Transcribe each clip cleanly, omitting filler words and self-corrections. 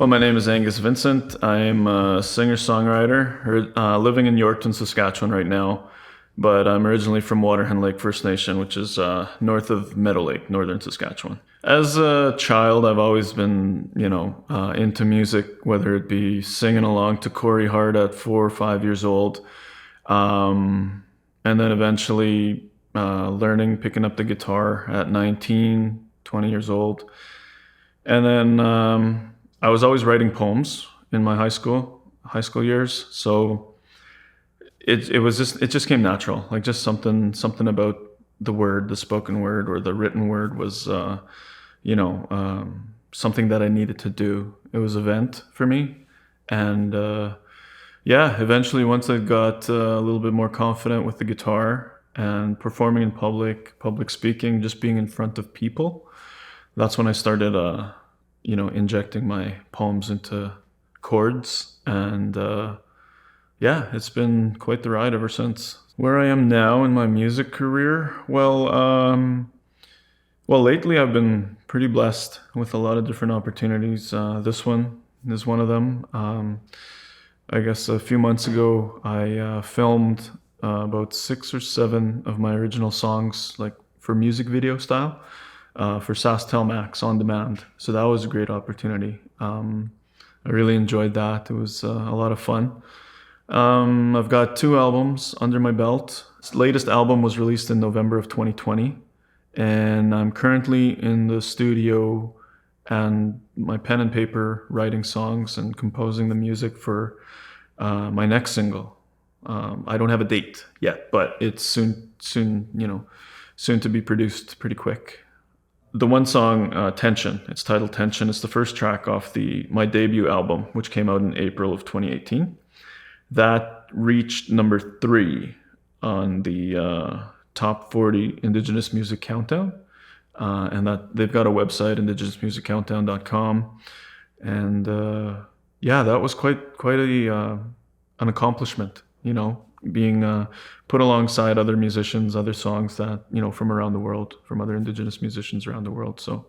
Well, my name is Angus Vincent. I'm a singer-songwriter living in Yorkton, Saskatchewan right now, but I'm originally from Waterhen Lake First Nation, which is north of Meadow Lake, northern Saskatchewan. As a child, I've always been, into music, whether it be singing along to Corey Hart at 4 or 5 years old, and then eventually picking up the guitar at 19, 20 years old. And then I was always writing poems in my high school years. So it just came natural, like just something about the word, the spoken word or the written word was, something that I needed to do. It was a vent for me. And eventually once I got a little bit more confident with the guitar and performing in public speaking, just being in front of people, that's when I started, injecting my poems into chords. And it's been quite the ride ever since. Where I am now in my music career, well, lately I've been pretty blessed with a lot of different opportunities. This one is one of them. I guess a few months ago, I filmed about 6 or 7 of my original songs, like for music video style, for SaskTel Max on demand. So that was a great opportunity. I really enjoyed that. It was a lot of fun. I've got 2 albums under my belt. This latest album was released in November of 2020, and I'm currently in the studio and my pen and paper writing songs and composing the music for my next single. I don't have a date yet, but it's soon to be produced pretty quick. The one song, Tension, it's titled Tension, it's the first track off my debut album, which came out in April of 2018. That reached number 3 on the top 40 Indigenous Music Countdown. And that they've got a website, indigenousmusiccountdown.com. And that was quite an accomplishment, being put alongside other musicians, other songs that, from around the world, from other Indigenous musicians around the world. So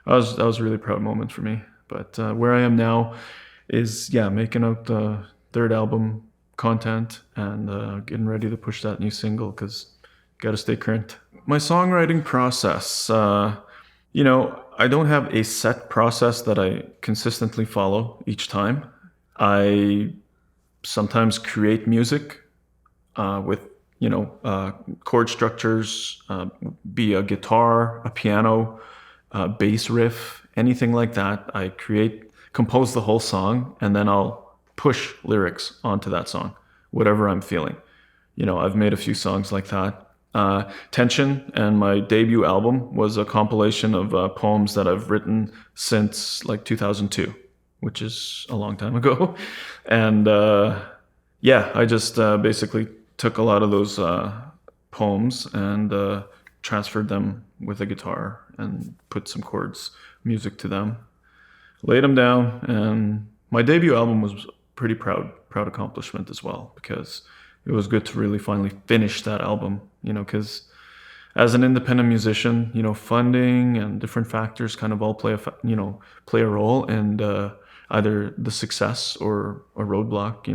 that was a really proud moment for me. But where I am now is, making out the 3rd album content and getting ready to push that new single because got to stay current. My songwriting process, I don't have a set process that I consistently follow each time. I sometimes create music with, chord structures, be a guitar, a piano, a bass riff, anything like that. I compose the whole song, and then I'll push lyrics onto that song, whatever I'm feeling. I've made a few songs like that. Tension and my debut album was a compilation of poems that I've written since like 2002, which is a long time ago. And I just basically took a lot of those poems and transferred them with a guitar and put some chords, music to them, laid them down. And my debut album was pretty proud accomplishment as well, because it was good to really finally finish that album, because as an independent musician, funding and different factors kind of all play a role in either the success or a roadblock,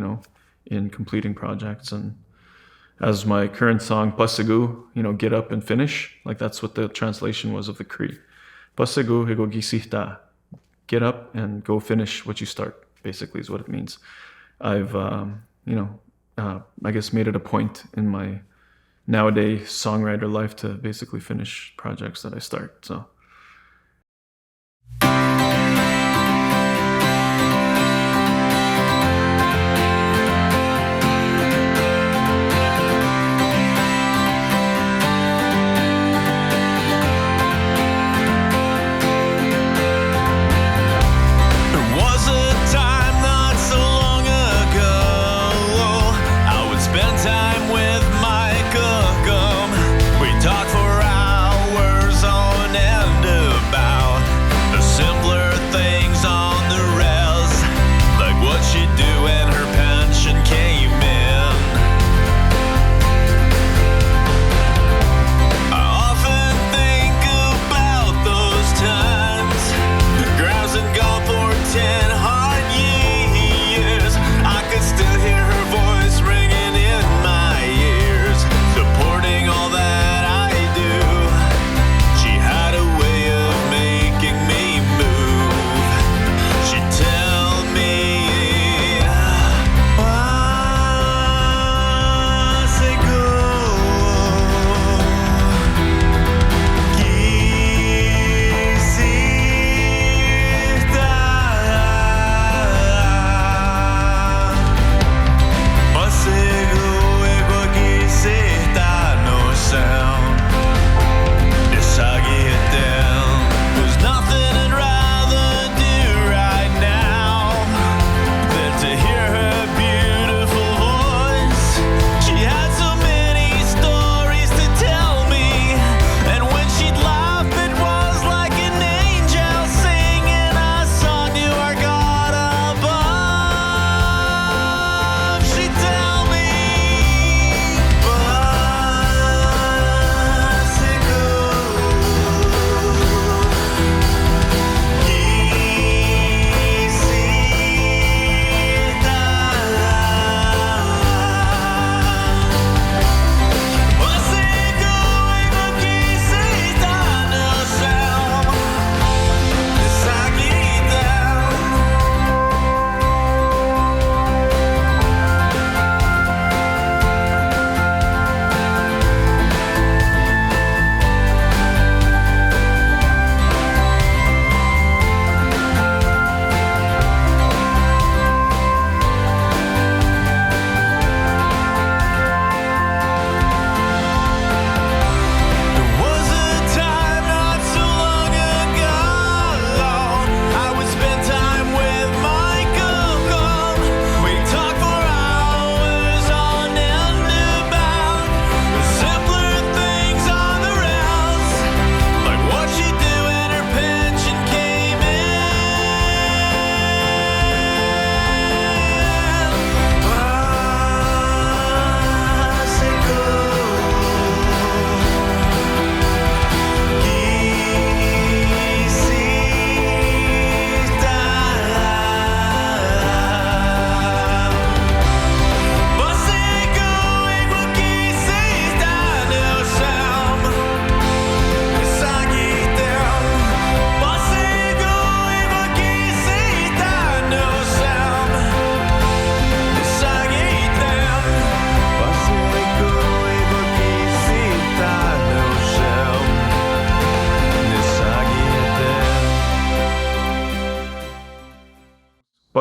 in completing projects. And as my current song, Busta Goo, get up and finish, like that's what the translation was of the Cree. Busta Goo, higo gisihta, get up and go finish what you start, basically is what it means. I've, I guess made it a point in my nowadays songwriter life to basically finish projects that I start, so. Talk for hours on end.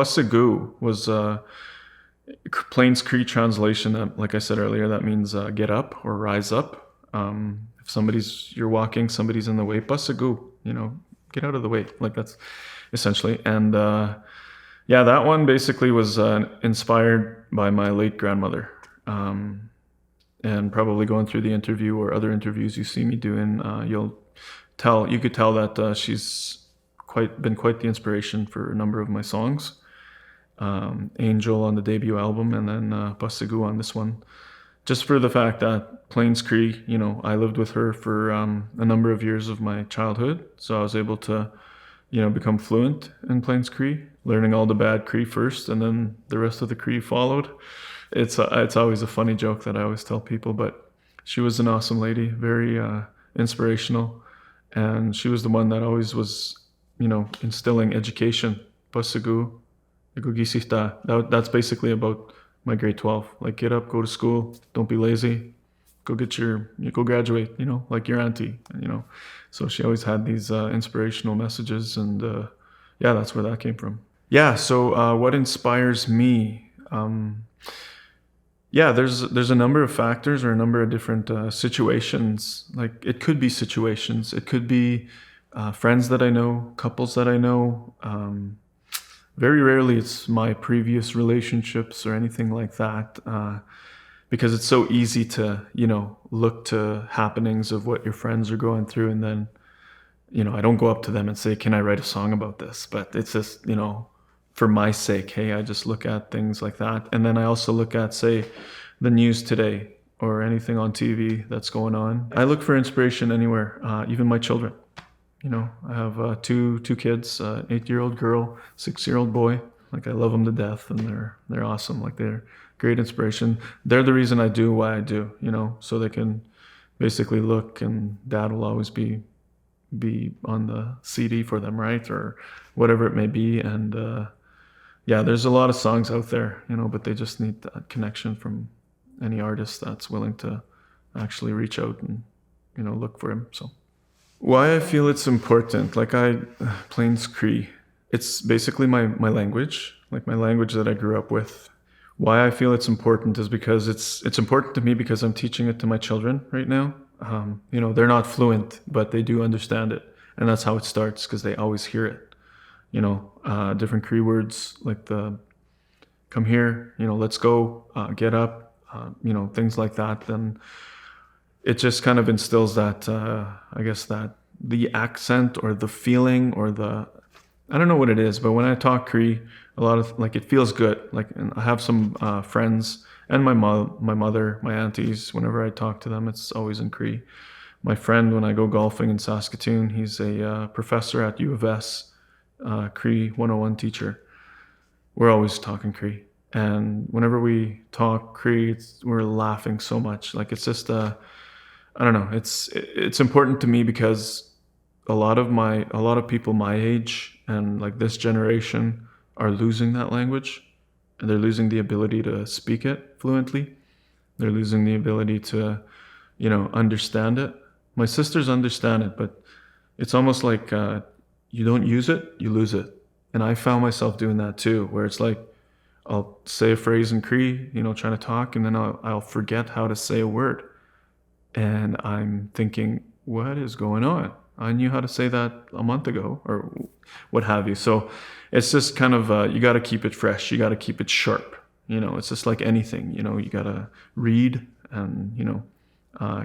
Busta Goo was Plains Cree translation. That, like I said earlier, that means get up or rise up. If you're walking, somebody's in the way, Busta Goo, get out of the way. Like that's essentially. And yeah, that one basically was inspired by my late grandmother. And probably going through the interview or other interviews you see me doing, you could tell that she's been quite the inspiration for a number of my songs. Angel on the debut album, and then Busta Goo on this one. Just for the fact that Plains Cree, I lived with her for a number of years of my childhood, so I was able to, become fluent in Plains Cree, learning all the bad Cree first, and then the rest of the Cree followed. It's always a funny joke that I always tell people, but she was an awesome lady, very inspirational, and she was the one that always was, instilling education. Busta Goo, that's basically about my grade 12. Like, get up, go to school, don't be lazy, go graduate, like your auntie, So she always had these inspirational messages, and yeah, that's where that came from. Yeah, so what inspires me? Yeah, there's a number of factors or a number of different situations. Like, it could be situations, it could be friends that I know, couples that I know. Very rarely it's my previous relationships or anything like that, because it's so easy to, look to happenings of what your friends are going through, and then, I don't go up to them and say, can I write a song about this? But it's just, for my sake, hey, I just look at things like that. And then I also look at, say, the news today or anything on TV that's going on. I look for inspiration anywhere, even my children. I have two kids, 8-year-old girl, 6-year-old boy. Like, I love them to death, and they're awesome. Like, they're great inspiration. They're the reason I do what I do, so they can basically look, and dad will always be on the CD for them, right? Or whatever it may be. And yeah, there's a lot of songs out there, but they just need that connection from any artist that's willing to actually reach out and, look for him. So why I feel it's important, Plains Cree, it's basically my language, like my language that I grew up with. Why I feel it's important is because it's important to me because I'm teaching it to my children right now. They're not fluent, but they do understand it. And that's how it starts, because they always hear it. Different Cree words like the come here, let's go, get up, things like that. Then it just kind of instills that, I guess, that the accent or the feeling or I don't know what it is, but when I talk Cree, a lot of, it feels good. And I have some friends and my mother, my aunties, whenever I talk to them, it's always in Cree. My friend, when I go golfing in Saskatoon, he's a professor at U of S, Cree 101 teacher. We're always talking Cree. And whenever we talk Cree, we're laughing so much. It's just I don't know. It's important to me because a lot of people my age and this generation are losing that language, and they're losing the ability to speak it fluently. They're losing the ability to, understand it. My sisters understand it, but it's almost like you don't use it, you lose it. And I found myself doing that too, where it's like I'll say a phrase in Cree, trying to talk, and then I'll forget how to say a word. And I'm thinking, what is going on? I knew how to say that a month ago, or what have you. So it's just kind of, you got to keep it fresh. You got to keep it sharp. It's just like anything, you got to read and,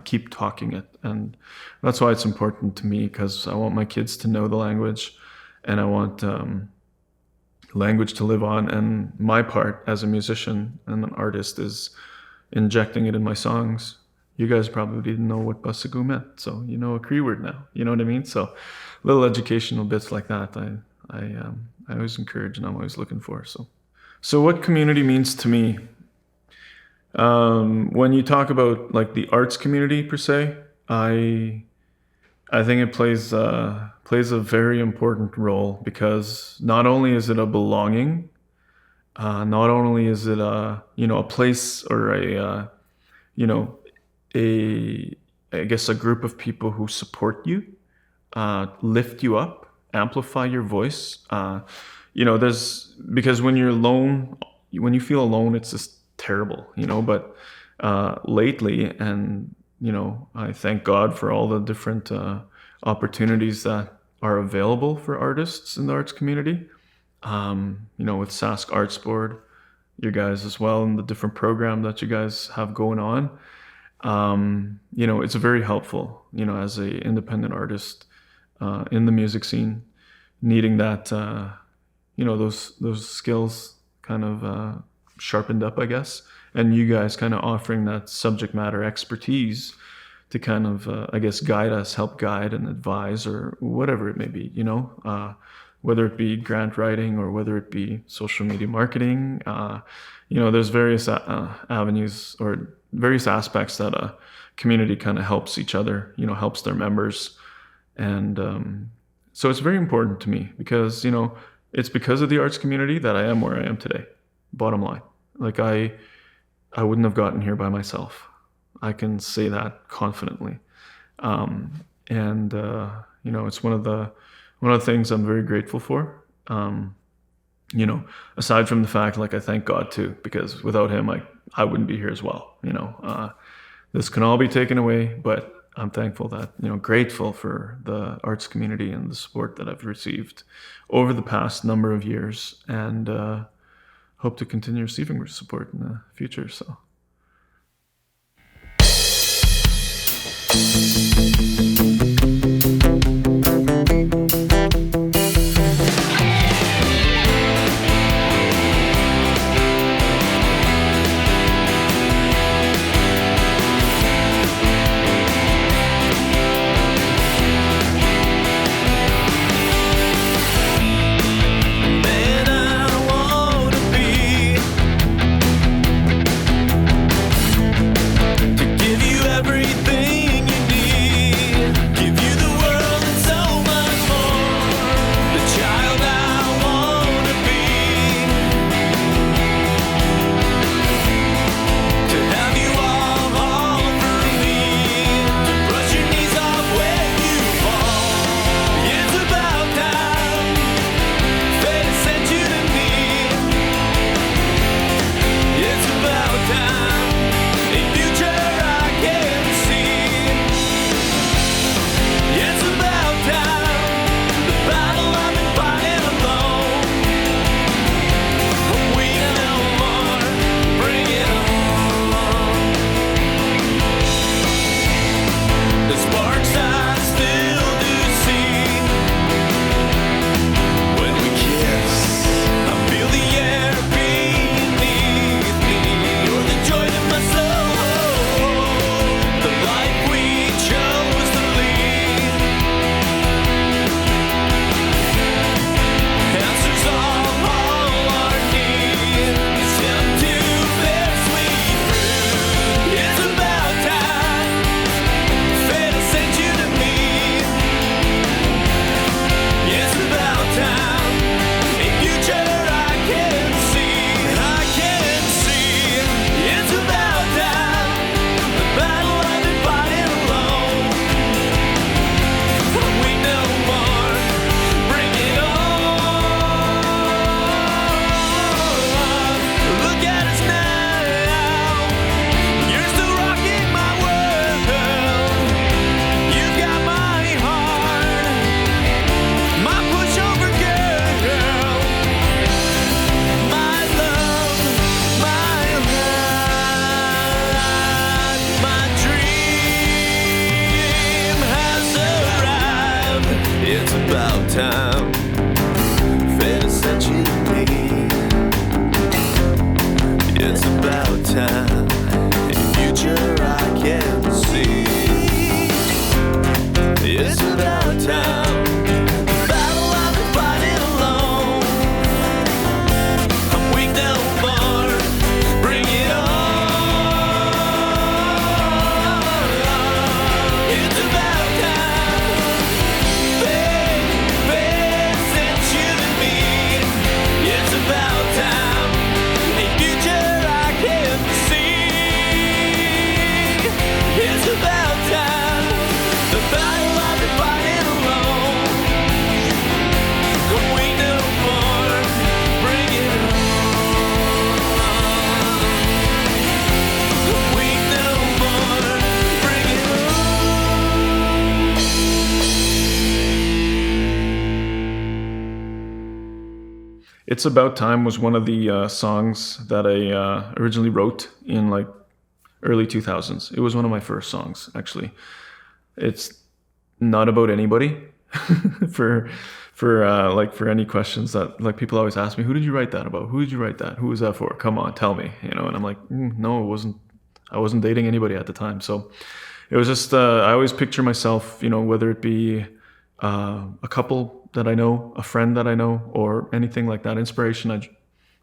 keep talking it. And that's why it's important to me, because I want my kids to know the language, and I want language to live on. And my part as a musician and an artist is injecting it in my songs. You guys probably didn't know what Busta Goo meant, so you know a Cree word now. You know what I mean? So little educational bits like that, I always encourage, and I'm always looking for. So what community means to me? When you talk about the arts community per se, I think it plays a very important role, because not only is it a belonging, not only is it a place or I guess a group of people who support you, lift you up, amplify your voice, there's because when you're alone, when you feel alone, it's just terrible, but lately, and I thank God for all the different opportunities that are available for artists in the arts community. With Sask Arts Board, you guys as well, and the different program that you guys have going on. It's very helpful, as a independent artist in the music scene, needing that, those skills kind of sharpened up, I guess, and you guys kind of offering that subject matter expertise to kind of, I guess, guide us, help guide and advise, or whatever it may be, whether it be grant writing or whether it be social media marketing. There's various avenues or various aspects that a community kind of helps each other, helps their members. And so it's very important to me because, it's because of the arts community that I am where I am today. Bottom line. Like I wouldn't have gotten here by myself. I can say that confidently. It's one of the things I'm very grateful for. Aside from the fact, like, I thank God too, because without him, I wouldn't be here as well. This can all be taken away, but I'm thankful that, grateful for the arts community and the support that I've received over the past number of years, and hope to continue receiving support in the future. So. It's About Time was one of the songs that I originally wrote in like early 2000s. It was one of my first songs, actually. It's not about anybody. for for any questions that like people always ask me, who did you write that about? Who did you write that? Who was that for? Come on, tell me, you know. And I'm like, no, it wasn't. I wasn't dating anybody at the time, so it was just I always picture myself, you know, whether it be a couple that I know, a friend that I know, or anything like that. Inspiration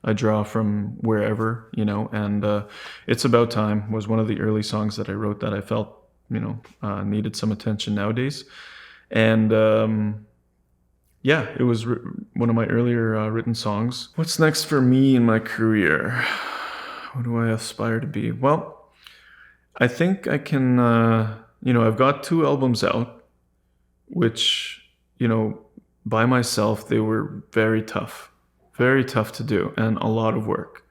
I draw from wherever, you know. And It's About Time was one of the early songs that I wrote that I felt, you know, needed some attention nowadays. And yeah, it was one of my earlier written songs. What's next for me in my career? What do I aspire to be? Well, I think I can, you know, I've got 2 albums out, which, you know, by myself, they were very tough to do and a lot of work.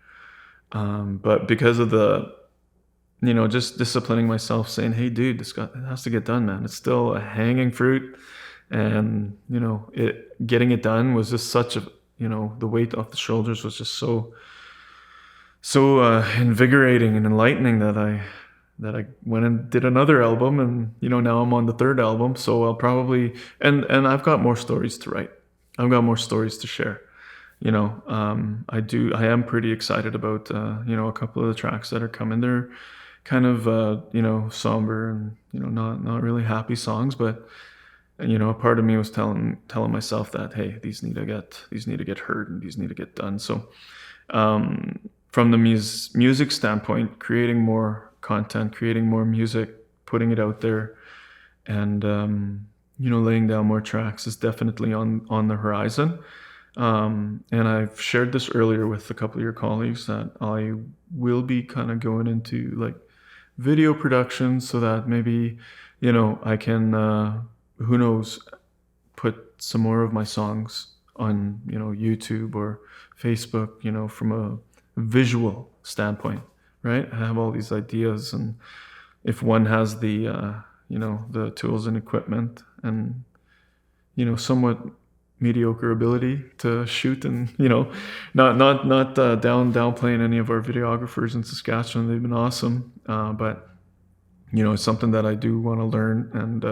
But because of the, you know, just disciplining myself, saying, hey, dude, it has to get done, man. It's still a hanging fruit. And, you know, getting it done was just such a, you know, the weight off the shoulders was just so invigorating and enlightening that I went and did another album, and you know, now I'm on the 3rd album, so I'll probably and I've got more stories to write. I've got more stories to share. You know, I am pretty excited about you know, a couple of the tracks that are coming. They're kind of you know, somber and, you know, not really happy songs, but you know, a part of me was telling myself that, hey, these need to get heard and these need to get done. So from the music standpoint, creating more content, creating more music, putting it out there, and you know, laying down more tracks is definitely on the horizon. And I've shared this earlier with a couple of your colleagues that I will be kind of going into like video production, so that maybe, you know, I can who knows, put some more of my songs on, you know, YouTube or Facebook, you know, from a visual standpoint, right? I have all these ideas, and if one has the you know, the tools and equipment and, you know, somewhat mediocre ability to shoot, and, you know, not downplaying any of our videographers in Saskatchewan, they've been awesome, but you know, it's something that I do want to learn, and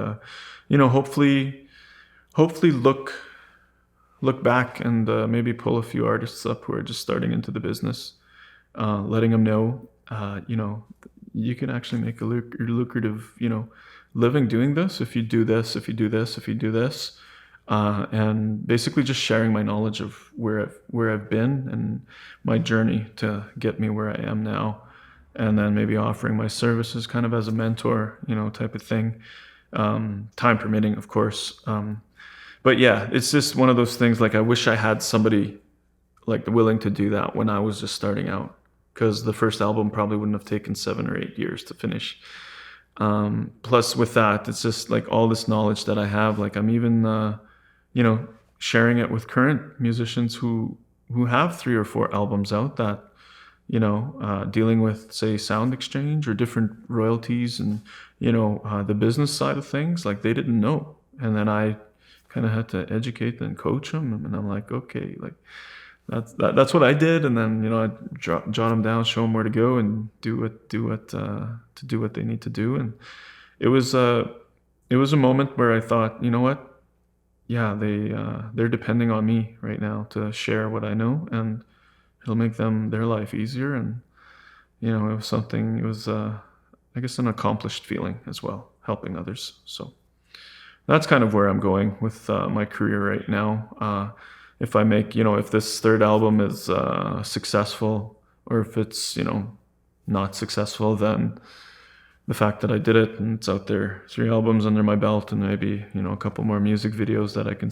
you know, hopefully look back and maybe pull a few artists up who are just starting into the business, letting them know, you know, you can actually make a lucrative, you know, living doing this if you do this, if you do this, if you do this, and basically just sharing my knowledge of where I've been and my journey to get me where I am now, and then maybe offering my services kind of as a mentor, you know, type of thing, time permitting, of course. But yeah, it's just one of those things, like I wish I had somebody like willing to do that when I was just starting out, because the first album probably wouldn't have taken 7 or 8 years to finish. Plus with that, it's just like all this knowledge that I have, like I'm even, you know, sharing it with current musicians who have 3 or 4 albums out that, you know, dealing with, say, sound exchange or different royalties and, you know, the business side of things, like they didn't know. And then I kind of had to educate and coach them. And I'm like, okay, like that's what I did. And then, you know, I jot them down, show them where to go and do what they need to do. And it was a moment where I thought, you know what? Yeah, they're depending on me right now to share what I know, and it'll make their life easier. And, you know, it was I guess an accomplished feeling as well, helping others. So that's kind of where I'm going with my career right now. If I make, you know, if this 3rd album is successful, or if it's, you know, not successful, then the fact that I did it and it's out there, 3 albums under my belt, and maybe, you know, a couple more music videos that I can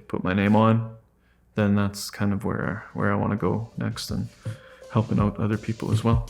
put my name on, then that's kind of where I want to go next, and helping out other people as well.